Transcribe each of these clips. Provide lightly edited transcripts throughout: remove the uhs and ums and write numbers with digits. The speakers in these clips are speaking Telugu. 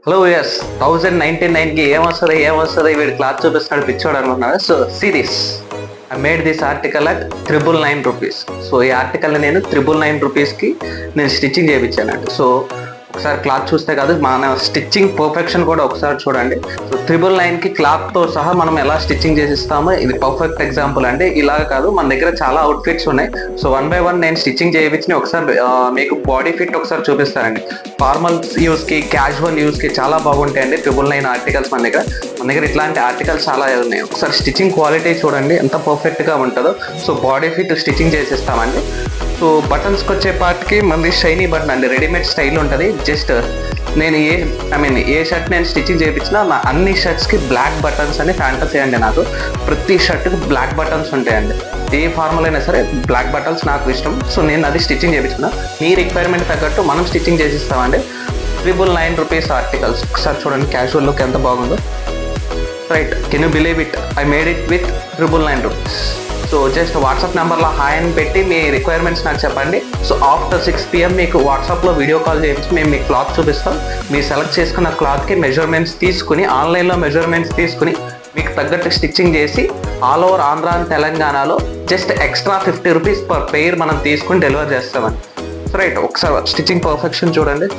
హలో ఎస్ 1099కి ఏమొస్తుంది వీడి క్లాత్ చూపిస్తున్నాడు పిచ్చోడు అనుకుంటున్నాడు. So series I made this article at 999 rupees. So ఈ ఆర్టికల్ని నేను 999 రూపీస్కి నేను స్టిచ్చింగ్ చేయించానండి. సో ఒకసారి క్లాత్ చూస్తే కాదు, మన స్టిచ్చింగ్ పర్ఫెక్షన్ కూడా ఒకసారి చూడండి. సో 999కి క్లాత్తో సహా మనం ఎలా స్టిచ్చింగ్ చేసిస్తామో ఇది పర్ఫెక్ట్ ఎగ్జాంపుల్ అండి. ఇలా కాదు, మన దగ్గర చాలా అవుట్ఫిట్స్ ఉన్నాయి. సో 1 by 1 నేను స్టిచ్చింగ్ చేయించి ఒకసారి మీకు బాడీ ఫిట్ ఒకసారి చూపిస్తానండి. ఫార్మల్ యూస్కి, క్యాజువల్ యూస్కి చాలా బాగుంటాయండి 999 ఆర్టికల్స్. మన దగ్గర ఇట్లాంటి ఆర్టికల్స్ చాలా ఉన్నాయి. ఒకసారి స్టిచ్చింగ్ క్వాలిటీ చూడండి ఎంత పర్ఫెక్ట్గా ఉంటుందో. సో బాడీ ఫిట్ స్టిచ్చింగ్ చేసిస్తామండి. సో బటన్స్కి వచ్చే పార్ట్కి మనది షైనీ బటన్ అండి, రెడీమేడ్ స్టైల్ ఉంటుంది. జస్ట్ నేను ఏ షర్ట్ నేను స్టిచ్చింగ్ చేయించినా నా అన్ని షర్ట్స్కి బ్లాక్ బటన్స్ అని ఫ్యాంటసీ అండి. నాకు ప్రతి షర్ట్కి బ్లాక్ బటన్స్ ఉంటాయండి. ఏ ఫార్మల్ అయినా సరే బ్లాక్ బటన్స్ నాకు ఇష్టం. సో నేను అది స్టిచ్చింగ్ చేయించుకున్నా. మీ రిక్వైర్మెంట్ తగ్గట్టు మనం స్టిచ్చింగ్ చేసిస్తామండి. 999 రూపీస్ ఆర్టికల్స్ ఒకసారి చూడండి, క్యాజువల్ లుక్ ఎంత బాగుందో. Right, can you believe it, I made it with 999 rupees. So just WhatsApp నెంబర్లో హాయ్ అని పెట్టి మీ రిక్వైర్మెంట్స్ నాకు చెప్పండి. సో ఆఫ్టర్ 6 PM మీకు వాట్సాప్లో వీడియో కాల్ చేయించి మేము మీకు క్లాత్ చూపిస్తాం. మీరు సెలెక్ట్ చేసుకున్న క్లాత్కి మెజర్మెంట్స్ తీసుకుని, ఆన్లైన్లో మెజర్మెంట్స్ తీసుకుని మీకు తగ్గట్టు స్టిచ్చింగ్ చేసి ఆల్ ఓవర్ ఆంధ్ర అండ్ తెలంగాణలో just extra 50 rupees per pair మనం తీసుకుని డెలివర్ చేస్తామని. సో రైట్, ఒకసారి స్టిచ్చింగ్ పర్ఫెక్షన్ చూడండి.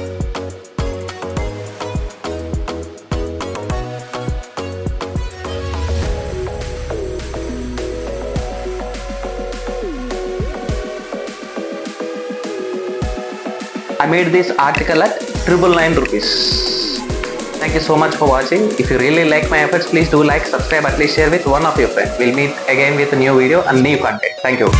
I made this article at 999 rupees. Thank you so much for watching. If you really like my efforts, please do like, subscribe, at least share with one of your friends. We'll meet again with a new video and new content. Thank you.